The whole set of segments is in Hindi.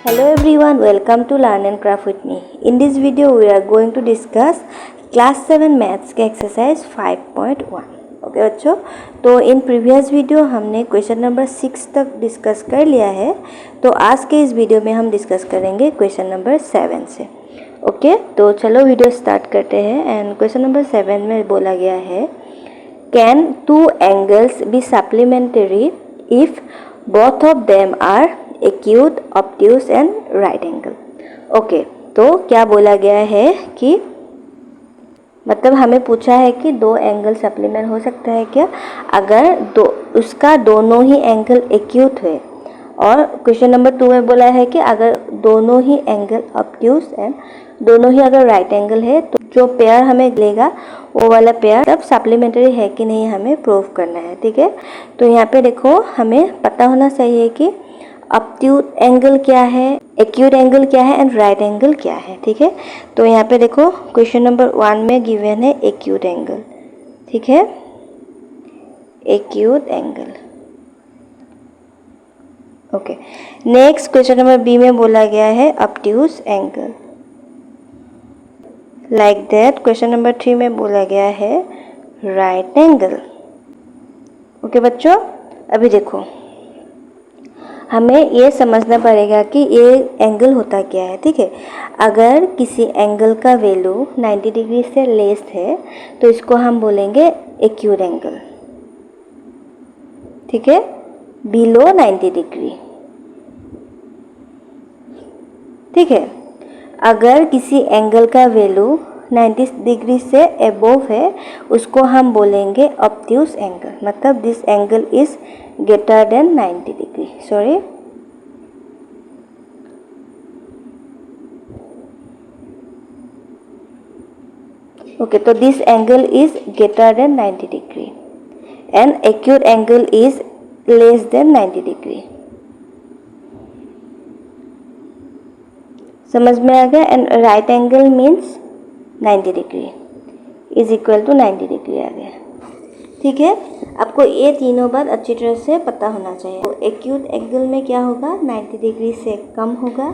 Hello everyone, welcome to Learn and Craft with me. In this video we are going to discuss class 7 maths के exercise 5.1. ओके बच्चों, तो इन प्रीवियस वीडियो हमने क्वेश्चन नंबर 6 तक डिस्कस कर लिया है। तो आज के इस वीडियो में हम डिस्कस करेंगे क्वेश्चन नंबर 7 से। ओके, तो चलो वीडियो स्टार्ट करते हैं। एंड क्वेश्चन नंबर 7 में बोला गया है, can two angles be supplementary if both of them are acute, obtuse and right angle. Okay, तो क्या बोला गया है कि मतलब हमें पूछा है कि दो एंगल सप्लीमेंट हो सकता है क्या, अगर उसका दोनों ही एंगल एक्यूट है। और क्वेश्चन नंबर 2 में बोला है कि अगर दोनों ही एंगल ऑब्ट्यूज एंड दोनों ही अगर राइट एंगल है, तो जो पेयर हमें मिलेगा वो वाला पेयर तब सप्लीमेंटरी है कि नहीं हमें प्रूव करना है। ठीक है, तो यहाँ पे देखो हमें पता होना चाहिए कि ऑब्ट्यूज एंगल क्या है, एक्यूट एंगल क्या है एंड राइट एंगल क्या है। ठीक है, तो यहाँ पे देखो क्वेश्चन नंबर 1 में गिवन है एक्यूट एंगल। ठीक है, acute angle. Okay, next question number B में बोला गया है obtuse angle. Like that question number 3 में बोला गया है राइट एंगल। ओके बच्चों, अभी देखो हमें ये समझना पड़ेगा कि ये एंगल होता क्या है। ठीक है, अगर किसी एंगल का वैल्यू 90 डिग्री से लेस है तो इसको हम बोलेंगे एक्यूट एंगल। ठीक है, बिलो 90 डिग्री। ठीक है, अगर किसी एंगल का वैल्यू 90 डिग्री से अबोव है उसको हम बोलेंगे ऑब्ट्यूज एंगल, मतलब this angle is greater than 90 degree. Sorry, okay, तो this angle is greater than 90 degree and acute angle is less than 90 degree. समझ में आ गया। And right angle means 90 degree is equal to 90 degree आ गया। ठीक है, आपको ये तीनों बात अच्छी तरह से पता होना चाहिए। तो एक्यूट एंगल में क्या होगा, 90 डिग्री से कम होगा,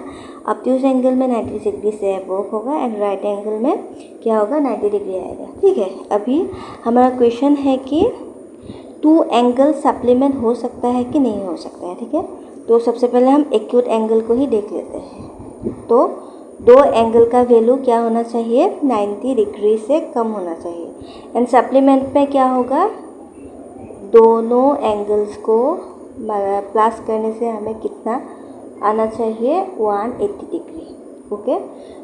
ऑब्ट्यूज एंगल में 90 डिग्री से अबोव होगा एंड राइट एंगल में क्या होगा, 90 डिग्री आएगा। ठीक है, अभी हमारा क्वेश्चन है कि टू एंगल सप्लीमेंट हो सकता है कि नहीं हो सकता है। ठीक है, तो सबसे पहले हम एक्यूट एंगल को ही देख लेते हैं। तो दो एंगल का वैल्यू क्या होना चाहिए, 90 डिग्री से कम होना चाहिए। एंड सप्लीमेंट में क्या होगा, दोनों एंगल्स को प्लस करने से हमें कितना आना चाहिए, 180 डिग्री। ओके,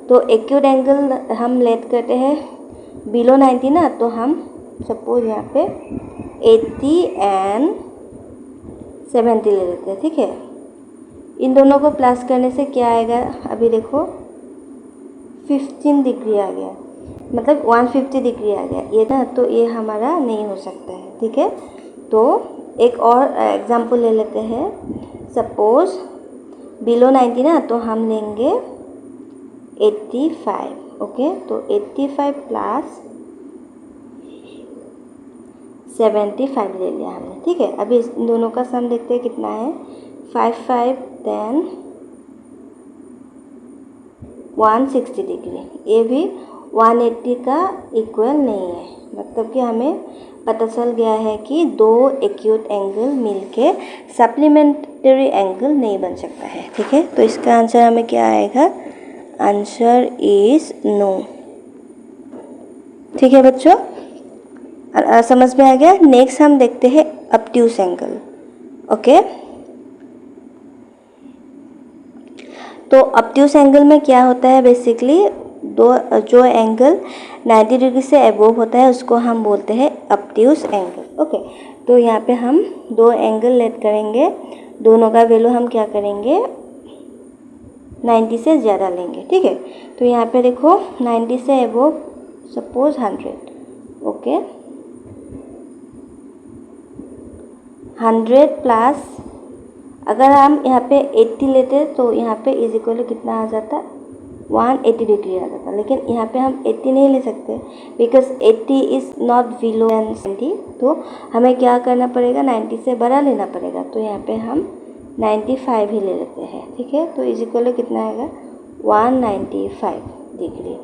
तो एक्यूट एंगल हम लेट करते हैं बिलो 90 ना, तो हम सपोज यहाँ पे 80 एंड 70 ले लेते हैं। ठीक है, इन दोनों को प्लस करने से क्या आएगा, अभी देखो 15 डिग्री आ गया, मतलब 150 डिग्री आ गया ये ना, तो ये हमारा नहीं हो सकता है। ठीक है, तो एक और एग्जांपल ले लेते हैं। सपोज बिलो 90 ना, तो हम लेंगे 85। ओके, तो 85 प्लस 75 ले लिया हमने। ठीक है, अभी इन दोनों का सम देखते हैं कितना है, 5 देन 160 डिग्री। ये भी 180 का इक्वल नहीं है, मतलब कि हमें पता चल गया है कि दो एक्यूट एंगल मिलके सप्लीमेंटरी एंगल नहीं बन सकता है। ठीक है, तो इसका आंसर हमें क्या आएगा, आंसर इज नो। ठीक है बच्चों, समझ में आ गया। नेक्स्ट हम देखते हैं ऑब्ट्यूज एंगल। ओके, तो ऑब्ट्यूज एंगल में क्या होता है, बेसिकली जो एंगल 90 डिग्री से अबोव होता है उसको हम बोलते हैं ऑब्ट्यूज एंगल। ओके, तो यहाँ पे हम दो एंगल लेट करेंगे, दोनों का वैल्यू हम क्या करेंगे, 90 से ज़्यादा लेंगे। ठीक है, तो यहाँ पे देखो 90 से अबोव सपोज 100। ओके, 100 प्लस अगर हम यहाँ पे 80 लेते तो यहाँ पे इज इक्वल टू कितना आ जाता, 180 डिग्री आ जाता। लेकिन यहाँ पे हम 80 नहीं ले सकते बिकॉज 80 इज़ नॉट बिलो 90, तो हमें क्या करना पड़ेगा, 90 से बड़ा लेना पड़ेगा। तो यहाँ पे हम 95 ही ले लेते हैं, ठीक है। तो इज इक्वल टू कितना आएगा 195 degree.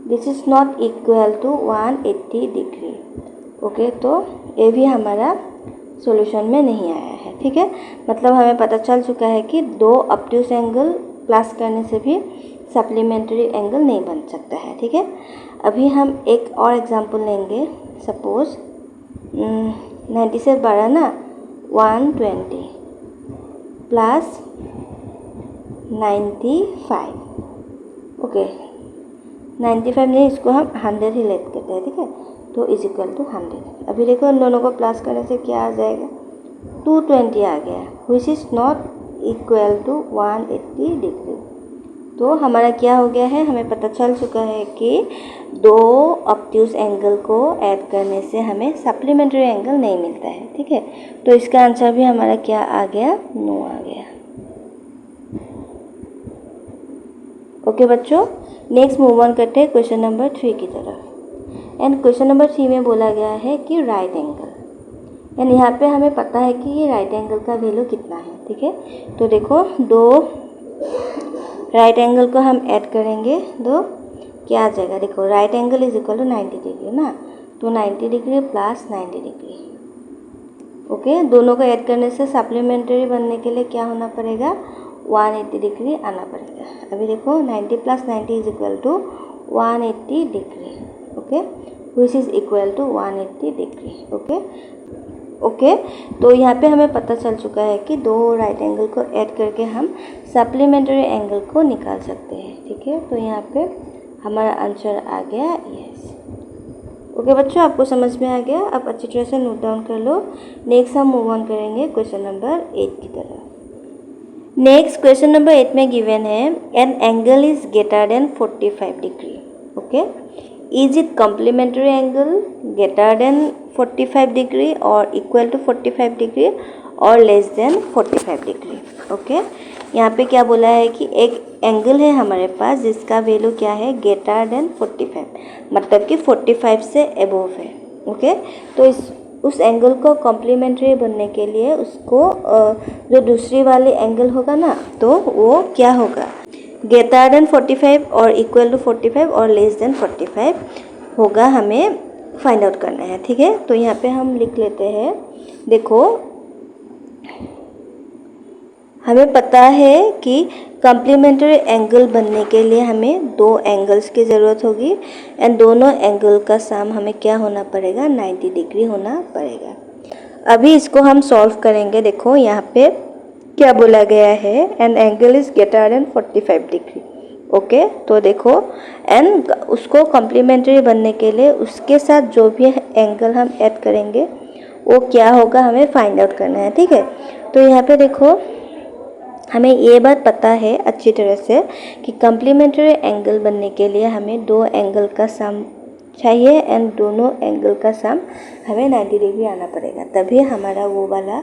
This is not equal to 180 degree. Okay, तो ये भी हमारा सॉल्यूशन में नहीं आया है, ठीक है। मतलब हमें पता चल चुका है कि दो ऑब्ट्यूज एंगल प्लस करने से भी सप्लीमेंट्री एंगल नहीं बन सकता है, ठीक है। अभी हम एक और एग्जांपल लेंगे। सपोज 90 से बड़ा ना 120 प्लस 95। ओके, 95 नहीं, इसको हम 100 ही लेट करते हैं, ठीक है। तो इज इक्वल टू 100। अभी देखो इन दोनों को प्लस करने से क्या आ जाएगा 220 आ गया, which is not equal to 180 degree. तो हमारा क्या हो गया है, हमें पता चल चुका है कि दो ऑब्ट्यूज एंगल को ऐड करने से हमें सप्लीमेंट्री एंगल नहीं मिलता है, ठीक है। तो इसका आंसर भी हमारा क्या आ गया, नो आ गया। ओके बच्चों, नेक्स्ट मूव ऑन करते हैं क्वेश्चन नंबर 3 की तरफ। एंड क्वेश्चन नंबर 3 में बोला गया है कि राइट एंगल, एंड यहाँ पे हमें पता है कि ये राइट एंगल का वैल्यू कितना है, ठीक है। तो देखो दो राइट एंगल को हम ऐड करेंगे, दो क्या आ जाएगा, देखो right angle is equal to 90 degree ना, तो 90 डिग्री प्लस 90 डिग्री। ओके, दोनों को ऐड करने से सप्लीमेंट्री बनने के लिए क्या होना पड़ेगा 180 डिग्री आना पड़ेगा। अभी देखो 90 plus 90 is equal to 180 degree. Okay, which is equal to 180 degree. Okay, तो यहाँ पे हमें पता चल चुका है कि दो राइट एंगल को ऐड करके हम सप्लीमेंट्री एंगल को निकाल सकते हैं, ठीक है। तो यहाँ पे हमारा आंसर आ गया यस। ओके बच्चों, आपको समझ में आ गया, आप अच्छी तरह से नोट डाउन कर लो। नेक्स्ट हम मूव ऑन करेंगे क्वेश्चन नंबर 8 की तरफ। नेक्स्ट क्वेश्चन नंबर 8 में गिवन है an angle is greater than 45 degree. Okay, is it complementary angle greater than 45 degree और इक्वल टू 45 डिग्री और लेस देन 45 डिग्री। ओके, यहाँ पे क्या बोला है कि एक एंगल है हमारे पास जिसका वैल्यू क्या है ग्रेटर देन 45, मतलब कि 45 से एबोव है। ओके, तो उस एंगल को कॉम्प्लीमेंट्री बनने के लिए उसको जो दूसरी वाली एंगल होगा ना, तो वो क्या होगा ग्रेटर देन 45 और इक्वल टू 45 और लेस देन 45 होगा, हमें फाइंड आउट करना है, ठीक है। तो यहाँ पे हम लिख लेते हैं, देखो हमें पता है कि कॉम्प्लीमेंट्री एंगल बनने के लिए हमें दो एंगल्स की ज़रूरत होगी एंड दोनों एंगल का सम हमें क्या होना पड़ेगा 90 डिग्री होना पड़ेगा। अभी इसको हम सॉल्व करेंगे। देखो यहाँ पे क्या बोला गया है, an angle is greater than 45 degree. Okay, तो देखो एंड उसको कॉम्प्लीमेंट्री बनने के लिए उसके साथ जो भी एंगल हम ऐड करेंगे वो क्या होगा हमें फाइंड आउट करना है, ठीक है। तो यहाँ पे देखो हमें ये बात पता है अच्छी तरह से कि कॉम्प्लीमेंट्री एंगल बनने के लिए हमें दो एंगल का सम चाहिए एंड दोनों एंगल का सम हमें 90 डिग्री आना पड़ेगा, तभी हमारा वो वाला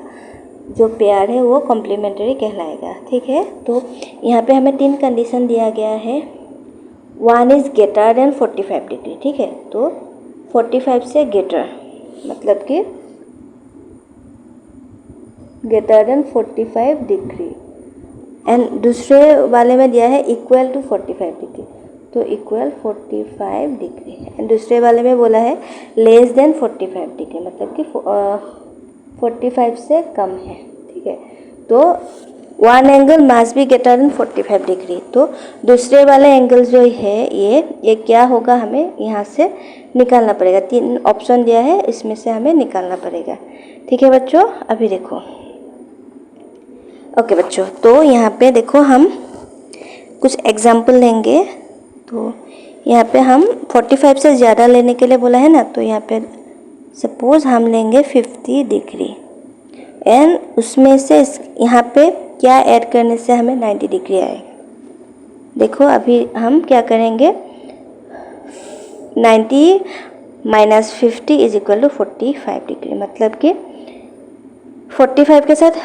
जो पेयर है वो कॉम्प्लीमेंट्री कहलाएगा, ठीक है। तो यहाँ पे हमें 3 कंडीशन दिया गया है। 1 इज़ ग्रेटर देन 45 डिग्री, ठीक है। तो 45 से ग्रेटर मतलब कि ग्रेटर देन 45 डिग्री एंड दूसरे वाले में दिया है इक्वल टू 45 डिग्री, तो इक्वल 45 डिग्री एंड दूसरे वाले में बोला है लेस देन 45 डिग्री मतलब कि 45 से कम है, ठीक है। तो one angle must be greater than 45 degree, तो दूसरे वाले एंगल जो है ये क्या होगा हमें यहाँ से निकालना पड़ेगा। 3 ऑप्शन दिया है, इसमें से हमें निकालना पड़ेगा, ठीक है बच्चों। अभी देखो ओके बच्चों, तो यहाँ पे देखो हम कुछ एग्जाम्पल लेंगे। तो यहाँ पे हम 45 से ज़्यादा लेने के लिए बोला है ना, तो यहाँ पे सपोज़ हम लेंगे 50 डिग्री एंड उसमें से यहाँ पे क्या ऐड करने से हमें 90 डिग्री आएगा। देखो अभी हम क्या करेंगे 90 minus 50 is equal to 45 degree, मतलब कि 45 के साथ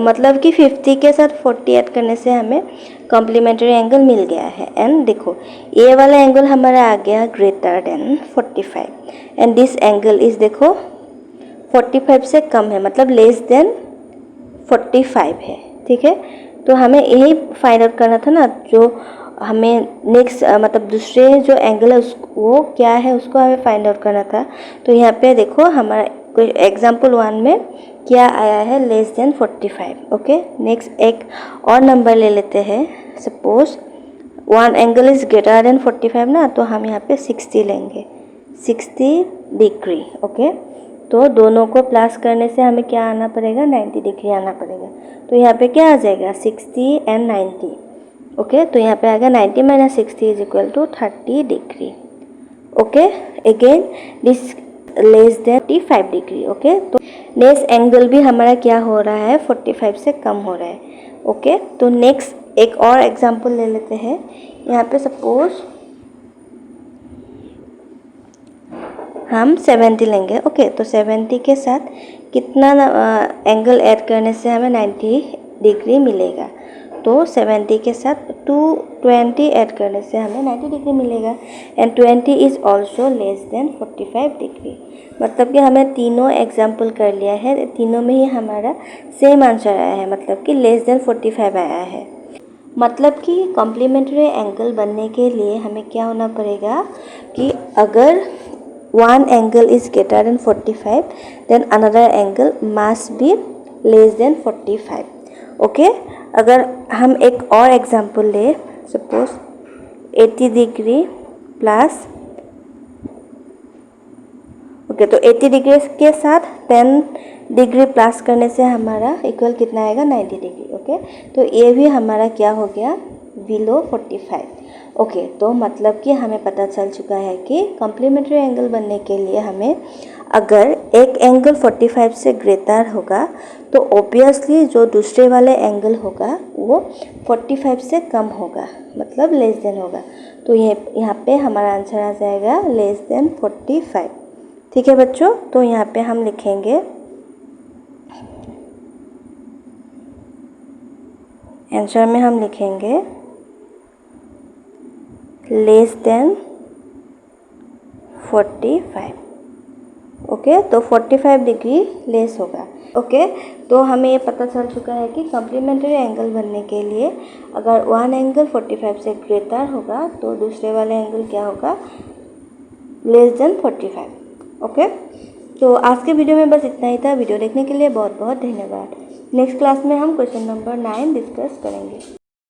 मतलब कि 50 के साथ 40 ऐड करने से हमें कॉम्प्लीमेंट्री एंगल मिल गया है। एंड देखो ये वाला एंगल हमारा आ गया greater than 45 and this angle is देखो 45 से कम है, मतलब लेस देन 45 है। ठीक है, तो हमें यही फाइंड आउट करना था ना, जो हमें नेक्स्ट मतलब दूसरे जो एंगल है वो क्या है उसको हमें फाइंड आउट करना था। तो यहाँ पे देखो हमारा कोई एग्जाम्पल 1 में क्या आया है, लेस देन 45। ओके, नेक्स्ट एक और नंबर ले लेते हैं। Suppose one angle is greater than 45 ना, तो हम यहाँ पे 60 लेंगे, 60 डिग्री। ओके, तो दोनों को प्लस करने से हमें क्या आना पड़ेगा, 90 डिग्री आना पड़ेगा। तो यहाँ पे क्या आ जाएगा, 60 एंड 90। ओके, तो यहाँ पे आ गया 90 minus 60 is equal to 30 degree. Okay, again this less than 45 degree. Okay, तो नेक्स्ट एंगल भी हमारा क्या हो रहा है, 45 से कम हो रहा है। ओके, तो नेक्स्ट एक और एग्जांपल ले लेते हैं। यहाँ पे सपोज हम 70 लेंगे। ओके, तो 70 के साथ कितना एंगल ऐड करने से हमें 90 डिग्री मिलेगा, तो 70 के साथ 220 ऐड करने से हमें 90 डिग्री मिलेगा। And 20 is also less than 45 degree. मतलब कि हमें तीनों एग्जाम्पल कर लिया है, तीनों में ही हमारा सेम आंसर आया है, मतलब कि लेस देन 45 आया है। मतलब कि कॉम्प्लीमेंट्री एंगल बनने के लिए हमें क्या होना पड़ेगा कि अगर one angle is greater than 45 then another angle must be less than 45. Okay, अगर हम एक और एग्जांपल ले, सपोज 80 डिग्री प्लस, ओके, तो 80 डिग्री के साथ 10 डिग्री प्लस करने से हमारा इक्वल कितना आएगा, 90 डिग्री। ओके, तो ये भी हमारा क्या हो गया, बिलो 45। ओके, तो मतलब कि हमें पता चल चुका है कि कॉम्प्लीमेंट्री एंगल बनने के लिए हमें अगर एक एंगल 45 से ग्रेटर होगा तो ऑब्वियसली जो दूसरे वाले एंगल होगा वो 45 से कम होगा, मतलब लेस देन होगा। तो ये यहाँ पे हमारा आंसर आ जाएगा लेस देन 45। ठीक है बच्चों, तो यहाँ पे हम लिखेंगे आंसर में हम लिखेंगे लेस देन 45। ओके, तो 45 डिग्री लेस होगा। ओके, तो हमें ये पता चल चुका है कि कॉम्प्लीमेंट्री एंगल बनने के लिए अगर वन एंगल 45 से ग्रेटर होगा तो दूसरे वाले एंगल क्या होगा, लेस देन 45। ओके, तो आज के वीडियो में बस इतना ही था। वीडियो देखने के लिए बहुत बहुत धन्यवाद। नेक्स्ट क्लास में हम क्वेश्चन नंबर 9 डिस्कस करेंगे।